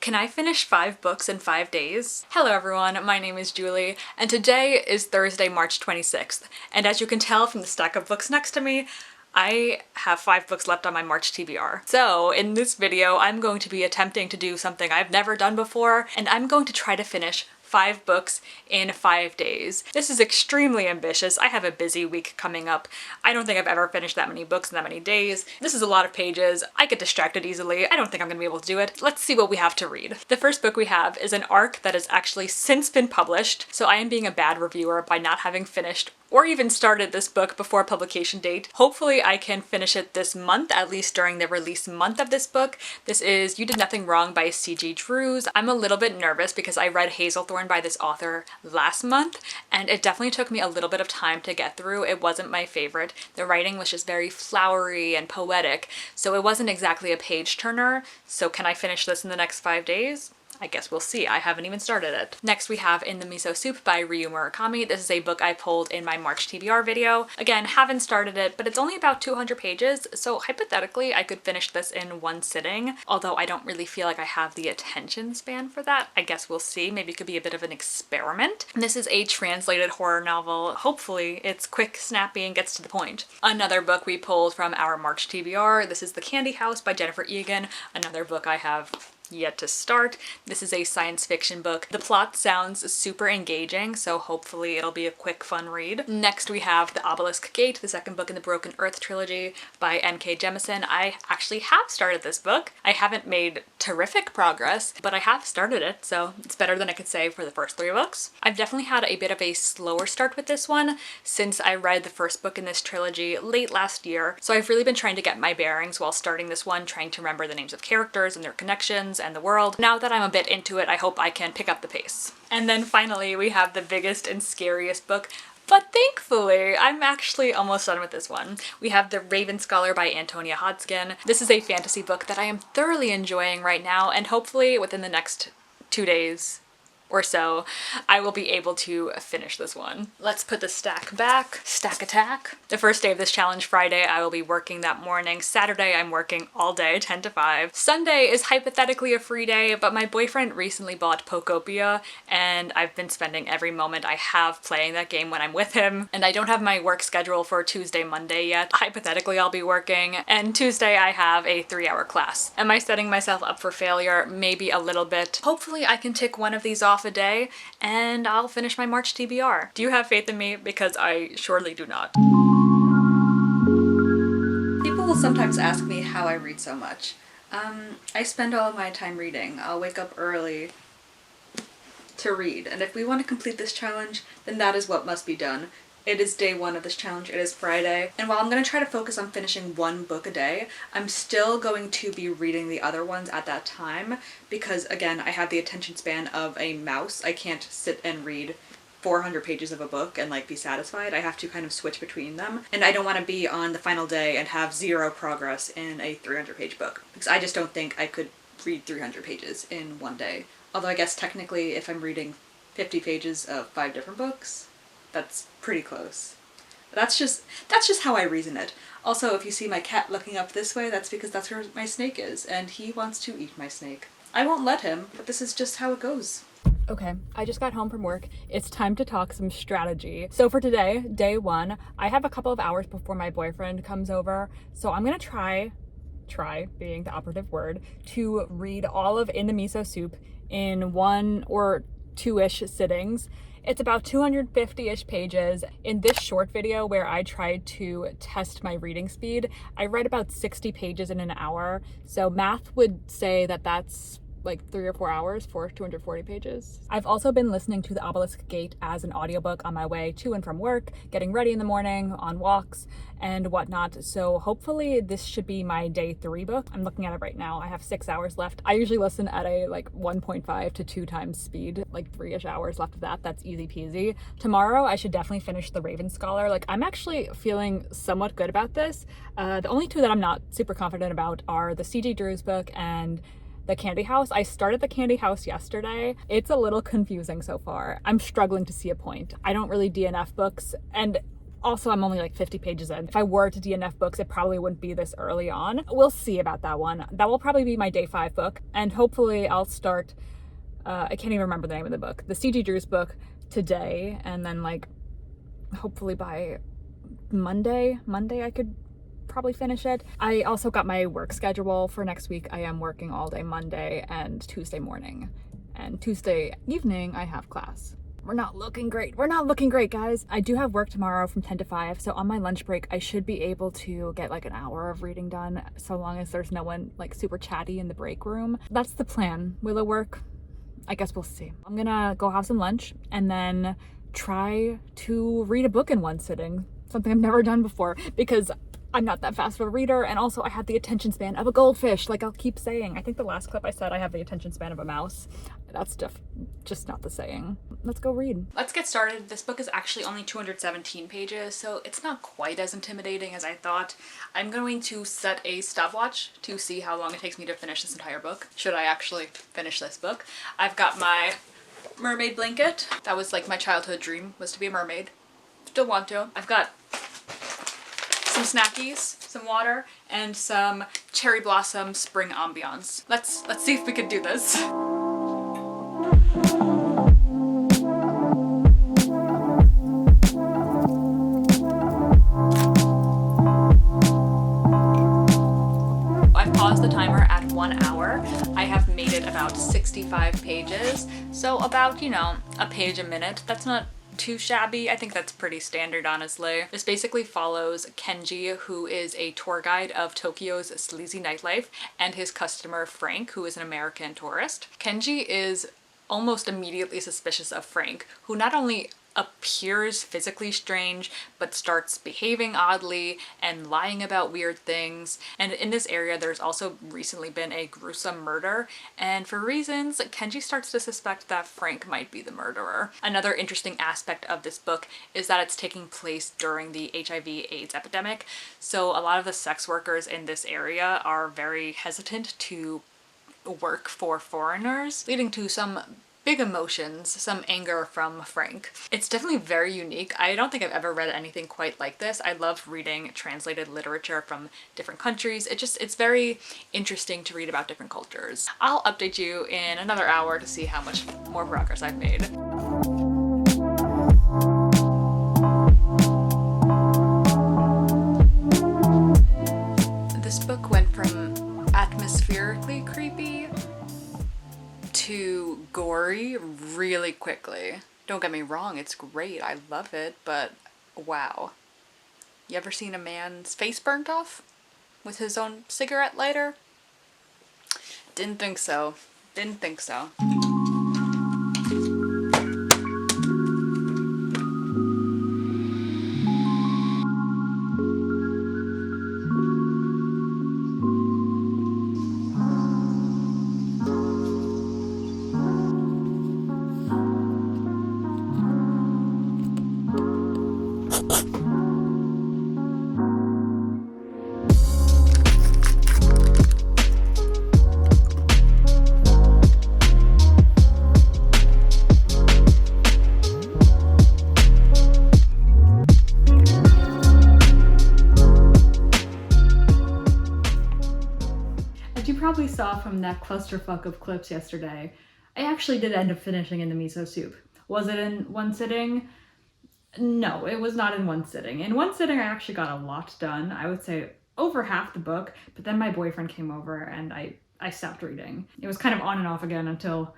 Can I finish 5 books in 5 days? Hello everyone, my name is Julie, and today is Thursday, March 26th. And as you can tell from the stack of books next to me, I have 5 books left on my March TBR. So in this video, I'm going to be attempting to do something I've never done before, and I'm going to try to finish 5 books in 5 days. This is extremely ambitious. I have a busy week coming up. I don't think I've ever finished that many books in that many days. This is a lot of pages. I get distracted easily. I don't think I'm gonna be able to do it. Let's see what we have to read. The first book we have is an arc that has actually since been published, so I am being a bad reviewer by not having finished or even started this book before publication date. Hopefully I can finish it this month, at least during the release month of this book. This is You Did Nothing Wrong by C.G. Drews. I'm a little bit nervous because I read Hazelthorn by this author last month, and it definitely took me a little bit of time to get through. It wasn't my favorite. The writing was just very flowery and poetic, so it wasn't exactly a page turner. So can I finish this in the next 5 days? I guess we'll see. I haven't even started it. Next we have In the Miso Soup by Ryu Murakami. This is a book I pulled in my March TBR video. Again, haven't started it, but it's only about 200 pages, so hypothetically I could finish this in one sitting, although I don't really feel like I have the attention span for that. I guess we'll see. Maybe it could be a bit of an experiment. And this is a translated horror novel. Hopefully it's quick, snappy, and gets to the point. Another book we pulled from our March TBR. This is The Candy House by Jennifer Egan. Another book I have yet to start. This is a science fiction book. The plot sounds super engaging, so hopefully it'll be a quick, fun read. Next we have The Obelisk Gate, the second book in the Broken Earth trilogy by N.K. Jemisin. I actually have started this book. I haven't made terrific progress, but I have started it, so it's better than I could say for the first 3 books. I've definitely had a bit of a slower start with this one since I read the first book in this trilogy late last year, so I've really been trying to get my bearings while starting this one, trying to remember the names of characters and their connections and the world. Now that I'm a bit into it, I hope I can pick up the pace. And then finally we have the biggest and scariest book, but thankfully I'm actually almost done with this one. We have The Raven Scholar by Antonia Hodgkin. This is a fantasy book that I am thoroughly enjoying right now, and hopefully within the next 2 days or so, I will be able to finish this one. Let's put the stack back. Stack attack. The first day of this challenge, Friday, I will be working that morning. Saturday, I'm working all day, 10 to 5. Sunday is hypothetically a free day, but my boyfriend recently bought Pokopia, and I've been spending every moment I have playing that game when I'm with him, and I don't have my work schedule for Tuesday, Monday yet. Hypothetically, I'll be working, and Tuesday I have a 3-hour class. Am I setting myself up for failure? Maybe a little bit. Hopefully I can tick one of these off a day and I'll finish my March TBR. Do you have faith in me? Because I surely do not. People will sometimes ask me how I read so much. I spend all of my time reading. I'll wake up early to read, and if we want to complete this challenge, then that is what must be done. It is day 1 of this challenge, it is Friday, and while I'm going to try to focus on finishing 1 book a day, I'm still going to be reading the other ones at that time because, again, I have the attention span of a mouse. I can't sit and read 400 pages of a book and like be satisfied. I have to kind of switch between them, and I don't want to be on the final day and have 0 progress in a 300-page book because I just don't think I could read 300 pages in 1 day. Although I guess technically if I'm reading 50 pages of 5 different books, that's pretty close. That's just how I reason it. Also, if you see my cat looking up this way, that's because that's where my snake is, and he wants to eat my snake. I won't let him, but this is just how it goes. Okay, I just got home from work. It's time to talk some strategy. So for today, day 1, I have a couple of hours before my boyfriend comes over, so I'm gonna try being the operative word, to read all of In the Miso Soup in 1 or 2-ish sittings. It's about 250-ish pages. In this short video where I tried to test my reading speed, I read about 60 pages in an hour. So math would say that that's like 3 or 4 hours for 240 pages. I've also been listening to The Obelisk Gate as an audiobook on my way to and from work, getting ready in the morning, on walks, and whatnot. So hopefully this should be my day 3 book. I'm looking at it right now. I have 6 hours left. I usually listen at a like 1.5 to 2 times speed, like 3-ish hours left of that. That's easy peasy. Tomorrow I should definitely finish The Raven Scholar. Like, I'm actually feeling somewhat good about this. The only 2 that I'm not super confident about are the C.G. Drews book and The Candy House. I started The Candy House yesterday. It's a little confusing so far. I'm struggling to see a point. I don't really DNF books, and Also, I'm only like 50 pages in. If I were to DNF books, it probably wouldn't be this early on. We'll see about that one. That will probably be my day 5 book, and hopefully I'll start, I can't even remember the name of the book, the C.G. Drews book today, and then like hopefully by Monday I could probably finish it. I also got my work schedule for next week. I am working all day Monday and Tuesday morning, and Tuesday evening I have class. We're not looking great. We're not looking great, guys. I do have work tomorrow from 10 to 5, so on my lunch break I should be able to get like an hour of reading done, so long as there's no one like super chatty in the break room. That's the plan. Will it work? I guess we'll see. I'm gonna go have some lunch and then try to read a book in one sitting, something I've never done before because I'm not that fast of a reader, and also I have the attention span of a goldfish, like I'll keep saying. I think the last clip I said I have the attention span of a mouse. That's just not the saying. Let's go read. Let's get started. This book is actually only 217 pages, so it's not quite as intimidating as I thought. I'm going to set a stopwatch to see how long it takes me to finish this entire book, should I actually finish this book. I've got my mermaid blanket. That was like my childhood dream, was to be a mermaid. Still want to. I've got some snackies, some water, and some cherry blossom spring ambiance. Let's see if we can do this. I've paused the timer at 1 hour. I have made it about 65 pages, so about, you know, a page a minute. That's not too shabby. I think that's pretty standard, honestly. This basically follows Kenji, who is a tour guide of Tokyo's sleazy nightlife, and his customer Frank, who is an American tourist. Kenji is almost immediately suspicious of Frank, who not only appears physically strange, but starts behaving oddly and lying about weird things. And in this area, there's also recently been a gruesome murder, and for reasons, Kenji starts to suspect that Frank might be the murderer. Another interesting aspect of this book is that it's taking place during the HIV/AIDS epidemic, so a lot of the sex workers in this area are very hesitant to work for foreigners, leading to some big emotions, some anger from Frank. It's definitely very unique. I don't think I've ever read anything quite like this. I love reading translated literature from different countries. It's very interesting to read about different cultures. I'll update you in another hour to see how much more progress I've made. This book went from atmospherically creepy to gory really quickly. Don't get me wrong, it's great, I love it, but wow. You ever seen a man's face burnt off with his own cigarette lighter? Didn't think so. Didn't think so. Probably saw from that clusterfuck of clips yesterday, I actually did end up finishing in the miso soup. Was it in one sitting? No, it was not in one sitting. In one sitting, I actually got a lot done. I would say over half the book, but then my boyfriend came over and I stopped reading. It was kind of on and off again until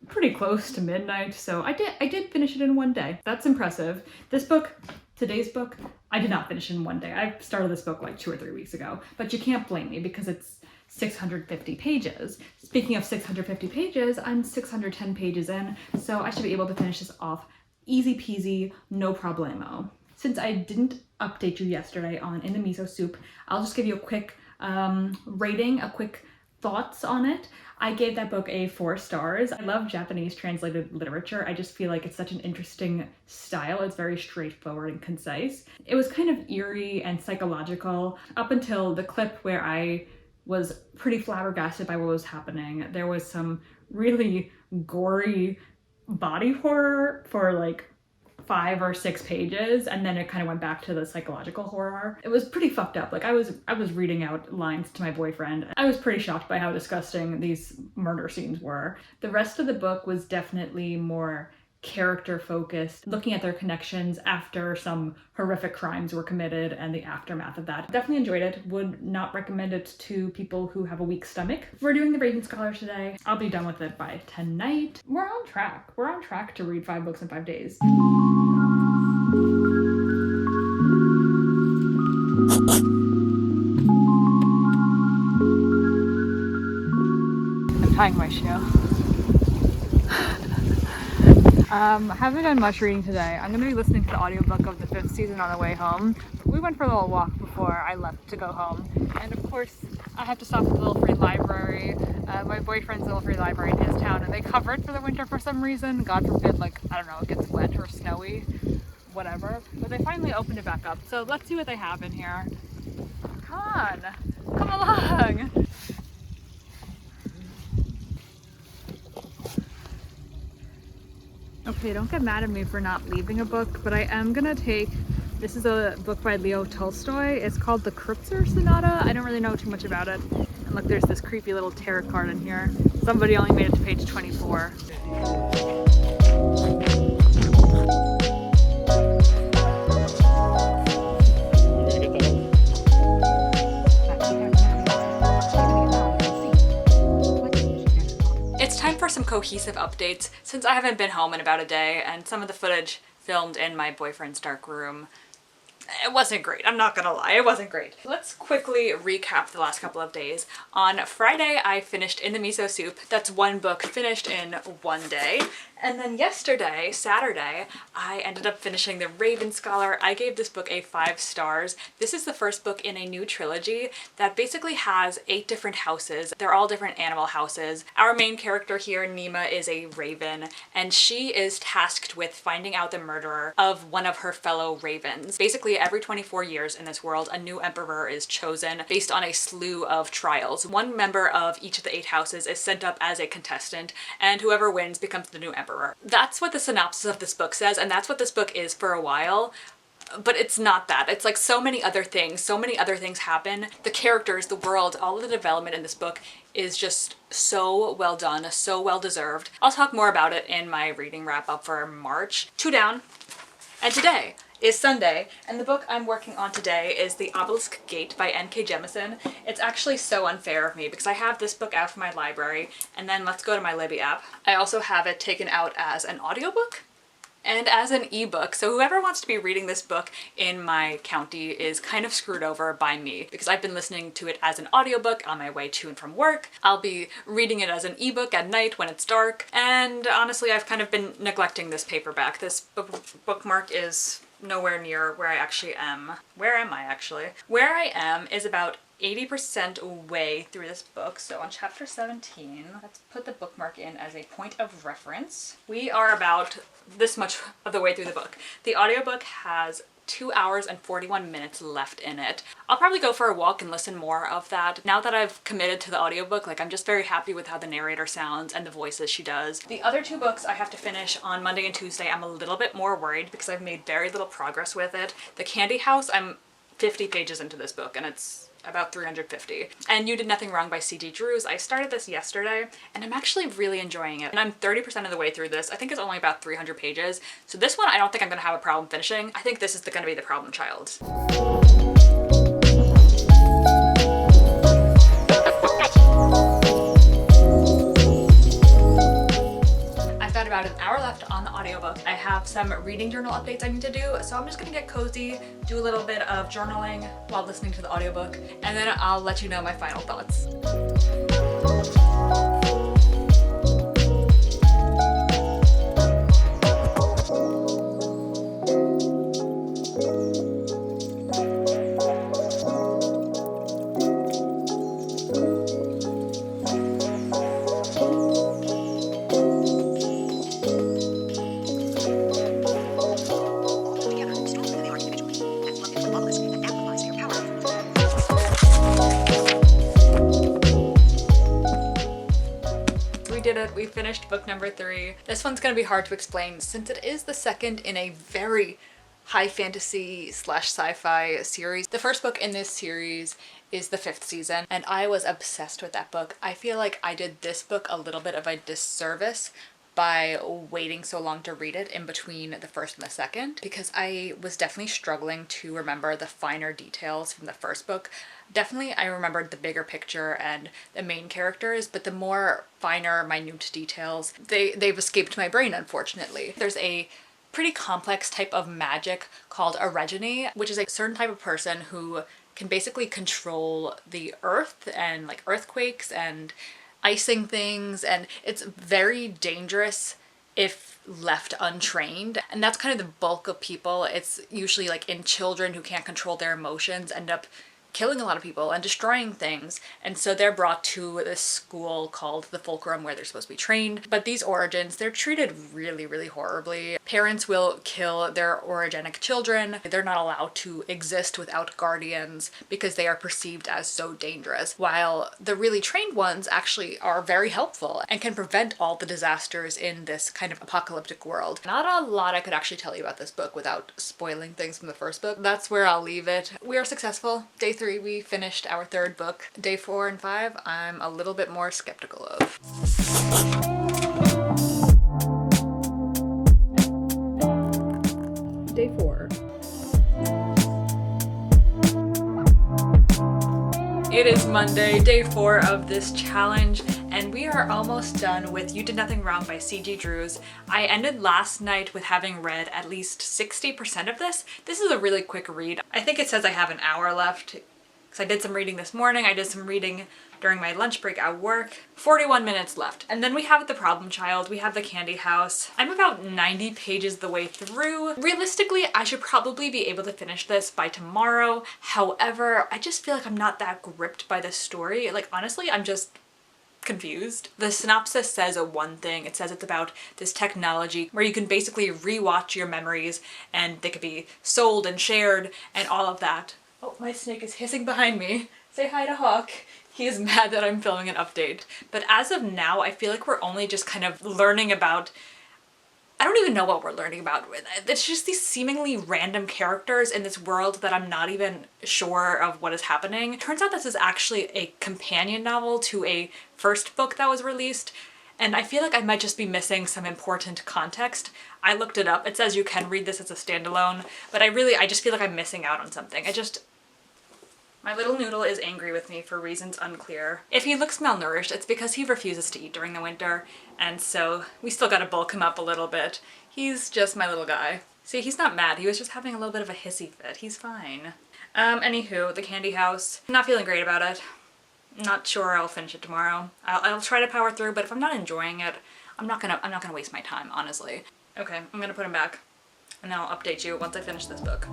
pretty close to midnight, so I did finish it in one day. That's impressive. This book, today's book, I did not finish in one day. I started this book like 2 or 3 weeks ago, but you can't blame me because it's 650 pages. Speaking of 650 pages, I'm 610 pages in, so I should be able to finish this off easy peasy, no problemo. Since I didn't update you yesterday on In the Miso Soup, I'll just give you a quick rating, a quick thoughts on it. I gave that book a 4 stars. I love Japanese translated literature. I just feel like it's such an interesting style. It's very straightforward and concise. It was kind of eerie and psychological up until the clip where I was pretty flabbergasted by what was happening. There was some really gory body horror for like 5 or 6 pages, and then it kind of went back to the psychological horror. It was pretty fucked up. Like I was reading out lines to my boyfriend. I was pretty shocked by how disgusting these murder scenes were. The rest of the book was definitely more character focused, looking at their connections after some horrific crimes were committed and the aftermath of that. Definitely enjoyed it. Would not recommend it to people who have a weak stomach. We're doing the Raven Scholar today. I'll be done with it by tonight. We're on track. We're on track to read 5 books in 5 days. I'm tying my shoe. Haven't done much reading today. I'm going to be listening to the audiobook of the 5th season on the way home. We went for a little walk before I left to go home. And of course, I have to stop at the little free library, my boyfriend's little free library in his town, and they cover it for the winter for some reason. God forbid, like, I don't know, it gets wet or snowy, whatever. But they finally opened it back up. So let's see what they have in here. Come on, come along. Okay, don't get mad at me for not leaving a book, but I am gonna take, this is a book by Leo Tolstoy. It's called The Kreutzer Sonata. I don't really know too much about it. And look, there's this creepy little tarot card in here. Somebody only made it to page 24. It's time for some cohesive updates since I haven't been home in about a day, and some of the footage filmed in my boyfriend's dark room, it wasn't great. I'm not gonna lie, it wasn't great. Let's quickly recap the last couple of days. On Friday, I finished In the Miso Soup. That's 1 book finished in 1 day. And then yesterday, Saturday, I ended up finishing The Raven Scholar. I gave this book a 5 stars. This is the first book in a new trilogy that basically has 8 different houses. They're all different animal houses. Our main character here, Nima, is a raven, and she is tasked with finding out the murderer of one of her fellow ravens. Basically, every 24 years in this world, a new emperor is chosen based on a slew of trials. 1 member of each of the 8 houses is sent up as a contestant, and whoever wins becomes the new emperor. That's what the synopsis of this book says, and that's what this book is for a while. But it's not that. It's like so many other things happen. The characters, the world, all of the development in this book is just so well done, so well deserved. I'll talk more about it in my reading wrap up for March. 2 down. And today is Sunday, and the book I'm working on today is The Obelisk Gate by N.K. Jemisin. It's actually so unfair of me because I have this book out from my library, and then let's go to my Libby app. I also have it taken out as an audiobook and as an ebook, so whoever wants to be reading this book in my county is kind of screwed over by me because I've been listening to it as an audiobook on my way to and from work. I'll be reading it as an ebook at night when it's dark, and honestly I've kind of been neglecting this paperback. This bookmark is nowhere near where I actually am. Where am I actually? Where I am is about 80% way through this book. So on chapter 17, let's put the bookmark in as a point of reference. We are about this much of the way through the book. The audiobook has 2 hours and 41 minutes left in it. I'll probably go for a walk and listen more of that. Now that I've committed to the audiobook, like I'm just very happy with how the narrator sounds and the voices she does. The other 2 books I have to finish on Monday and Tuesday. I'm a little bit more worried because I've made very little progress with it. The Candy House, I'm 50 pages into this book and it's about 350. And You Did Nothing Wrong by C.G. Drews. I started this yesterday and I'm actually really enjoying it. And I'm 30% of the way through this. I think it's only about 300 pages. So this one I don't think I'm gonna have a problem finishing. I think this is gonna be the problem child. About an hour left on the audiobook. I have some reading journal updates I need to do, so I'm just gonna get cozy, do a little bit of journaling while listening to the audiobook, and then I'll let you know my final thoughts. did it. We finished book number 3. This one's gonna be hard to explain since it is the second in a very high fantasy slash sci-fi series. The first book in this series is the 5th season, and I was obsessed with that book. I feel like I did this book a little bit of a disservice by waiting so long to read it in between the first and the second, because I was definitely struggling to remember the finer details from the first book. Definitely I remembered the bigger picture and the main characters, but the more finer, minute details, they've escaped my brain, unfortunately. There's a pretty complex type of magic called originy, which is a certain type of person who can basically control the earth and like earthquakes and icing things, and it's very dangerous if left untrained. And that's kind of the bulk of people. It's usually like in children who can't control their emotions end up killing a lot of people and destroying things, and so they're brought to this school called the Fulcrum where they're supposed to be trained. But these origins, they're treated really, really horribly. Parents will kill their origenic children. They're not allowed to exist without guardians because they are perceived as so dangerous, while the really trained ones actually are very helpful and can prevent all the disasters in this kind of apocalyptic world. Not a lot I could actually tell you about this book without spoiling things from the first book. That's where I'll leave it. We are successful. Day 3, we finished our 3rd book. Day 4 and 5, I'm a little bit more skeptical of. Day 4. It is Monday, day 4 of this challenge, and we are almost done with You Did Nothing Wrong by C.G. Drews. I ended last night with having read at least 60% of this. This is a really quick read. I think it says I have an hour left, because I did some reading this morning. I did some reading during my lunch break at work. 41 minutes left. And then we have The Problem Child, we have The Candy House. I'm about 90 pages the way through. Realistically, I should probably be able to finish this by tomorrow. However, I just feel like I'm not that gripped by the story. Like, honestly, I'm just confused. The synopsis says one thing. It says it's about this technology where you can basically rewatch your memories and they could be sold and shared and all of that. Oh, my snake is hissing behind me. Say hi to Hawk. He is mad that I'm filming an update. But as of now, I feel like we're only just kind of learning about, I don't even know what we're learning about. It's just these seemingly random characters in this world that I'm not even sure of what is happening. It turns out this is actually a companion novel to a first book that was released, and I feel like I might just be missing some important context. I looked it up. It says you can read this as a standalone, but I just feel like I'm missing out on something. My little noodle is angry with me for reasons unclear. If he looks malnourished, it's because he refuses to eat during the winter, and so we still gotta bulk him up a little bit. He's just my little guy. See, he's not mad. He was just having a little bit of a hissy fit. He's fine. Anywho, The Candy House. Not feeling great about it. Not sure I'll finish it tomorrow. I'll try to power through, but if I'm not enjoying it, I'm not gonna waste my time, honestly. Okay, I'm gonna put him back, and then I'll update you once I finish this book.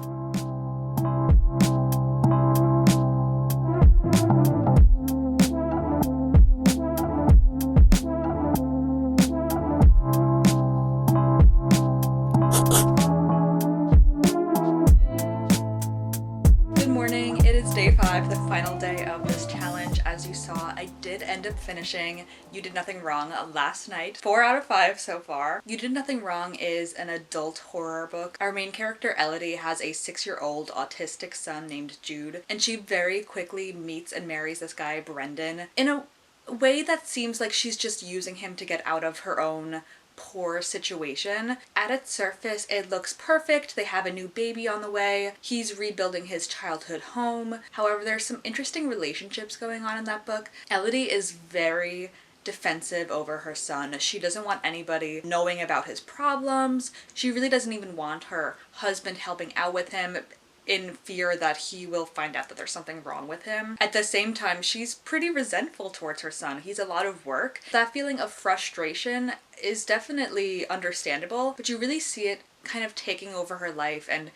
Day 5, the final day of this challenge. As you saw, I did end up finishing You Did Nothing Wrong last night. 4 out of 5 so far. You Did Nothing Wrong is an adult horror book. Our main character, Elodie, has a 6-year-old autistic son named Jude, and she very quickly meets and marries this guy, Brendan, in a way that seems like she's just using him to get out of her own poor situation. At its surface, it looks perfect. They have a new baby on the way. He's rebuilding his childhood home. However, there's some interesting relationships going on in that book. Elodie is very defensive over her son. She doesn't want anybody knowing about his problems. She really doesn't even want her husband helping out with him, in fear that he will find out that there's something wrong with him. At the same time, she's pretty resentful towards her son. He's a lot of work. That feeling of frustration is definitely understandable, but you really see it kind of taking over her life and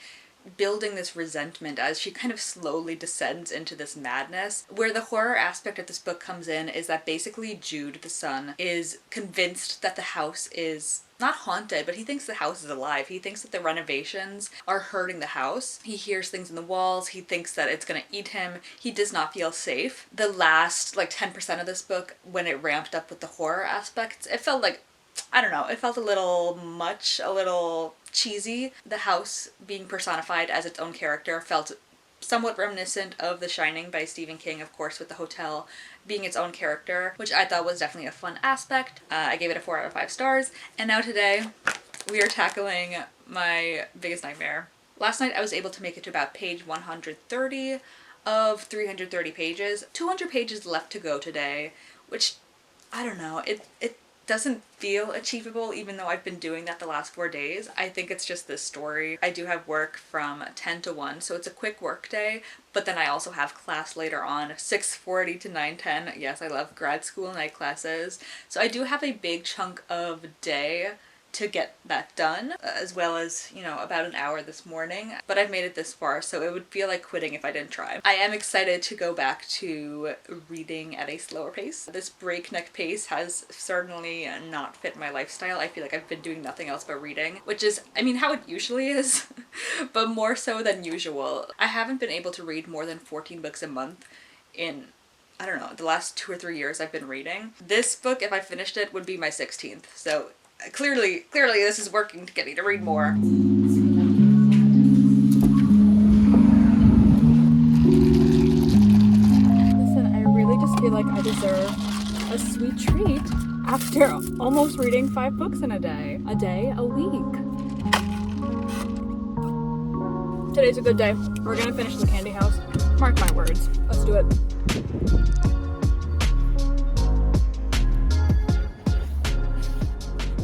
building this resentment as she kind of slowly descends into this madness. Where the horror aspect of this book comes in is that basically Jude, the son, is convinced that the house is not haunted, but he thinks the house is alive. He thinks that the renovations are hurting the house. He hears things in the walls. He thinks that it's gonna eat him. He does not feel safe. The last like 10% of this book, when it ramped up with the horror aspects, it felt like, I don't know, it felt a little much, a little cheesy. The house being personified as its own character felt somewhat reminiscent of The Shining by Stephen King, of course, with the hotel being its own character, which I thought was definitely a fun aspect. I gave it a 4 out of 5 stars. And now today we are tackling my biggest nightmare. Last night I was able to make it to about page 130 of 330 pages. 200 pages left to go today, which, I don't know, it doesn't feel achievable even though I've been doing that the last 4 days. I think it's just this story. I do have work from 10 to 1, so it's a quick work day, but then I also have class later on, 6:40 to 9:10. Yes, I love grad school night classes. So I do have a big chunk of day to get that done, as well as, you know, about an hour this morning. But I've made it this far, so it would feel like quitting if I didn't try. I am excited to go back to reading at a slower pace. This breakneck pace has certainly not fit my lifestyle. I feel like I've been doing nothing else but reading, which is, I mean, how it usually is, but more so than usual. I haven't been able to read more than 14 books a month in, I don't know, the last 2 or 3 years I've been reading. This book, if I finished it, would be my 16th, so clearly this is working to get me to read more. Listen, I really just feel like I deserve a sweet treat after almost reading 5 books in a day. A week. Today's a good day. We're gonna finish the candy house. Mark my words. Let's do it.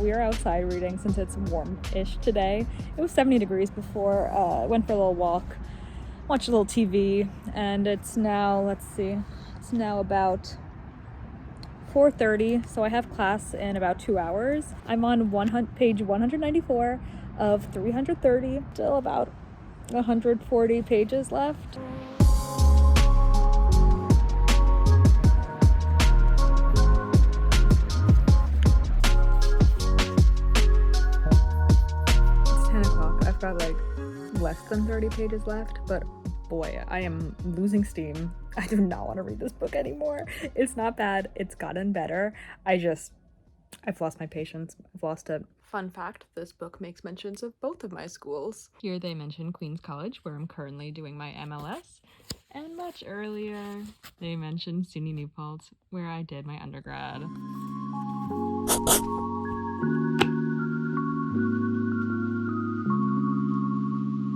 We are outside reading since it's warm-ish today. It was 70 degrees before. Went for a little walk, watched a little TV, and it's now, let's see, it's now about 4:30, so I have class in about 2 hours. I'm on page 194 of 330, still about 140 pages left. I've got like less than 30 pages left, but boy, I am losing steam. I do not want to read this book anymore. It's not bad. It's gotten better. I've lost my patience. I've lost it. Fun fact, this book makes mentions of both of my schools. Here they mention Queens College, where I'm currently doing my MLS, and much earlier they mentioned SUNY New Paltz, where I did my undergrad.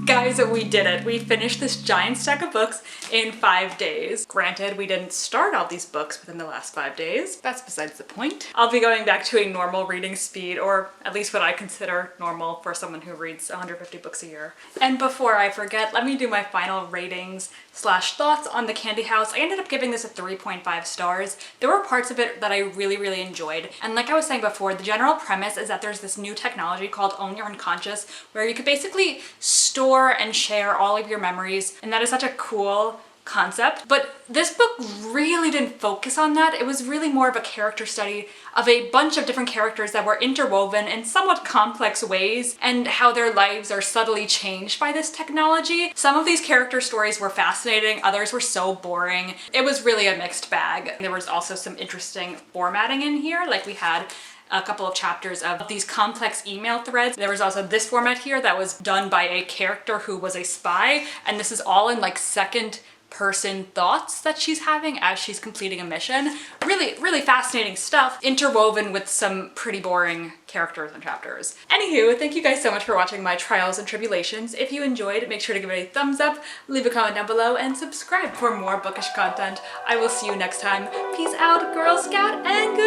Guys, we did it. We finished this giant stack of books in 5 days. Granted, we didn't start all these books within the last 5 days. That's besides the point. I'll be going back to a normal reading speed, or at least what I consider normal for someone who reads 150 books a year. And before I forget, let me do my final ratings / thoughts on the Candy House. I ended up giving this a 3.5 stars. There were parts of it that I really enjoyed. And like I was saying before, the general premise is that there's this new technology called Own Your Unconscious, where you could basically store and share all of your memories, and that is such a cool concept. But this book really didn't focus on that. It was really more of a character study of a bunch of different characters that were interwoven in somewhat complex ways, and how their lives are subtly changed by this technology. Some of these character stories were fascinating, others were so boring. It was really a mixed bag. There was also some interesting formatting in here, like we had a couple of chapters of these complex email threads. There was also this format here that was done by a character who was a spy, and this is all in like second person thoughts that she's having as she's completing a mission. Really fascinating stuff, interwoven with some pretty boring characters and chapters. Anywho, thank you guys so much for watching my trials and tribulations. If you enjoyed, make sure to give it a thumbs up, leave a comment down below, and subscribe for more bookish content. I will see you next time. Peace out, Girl Scout, and good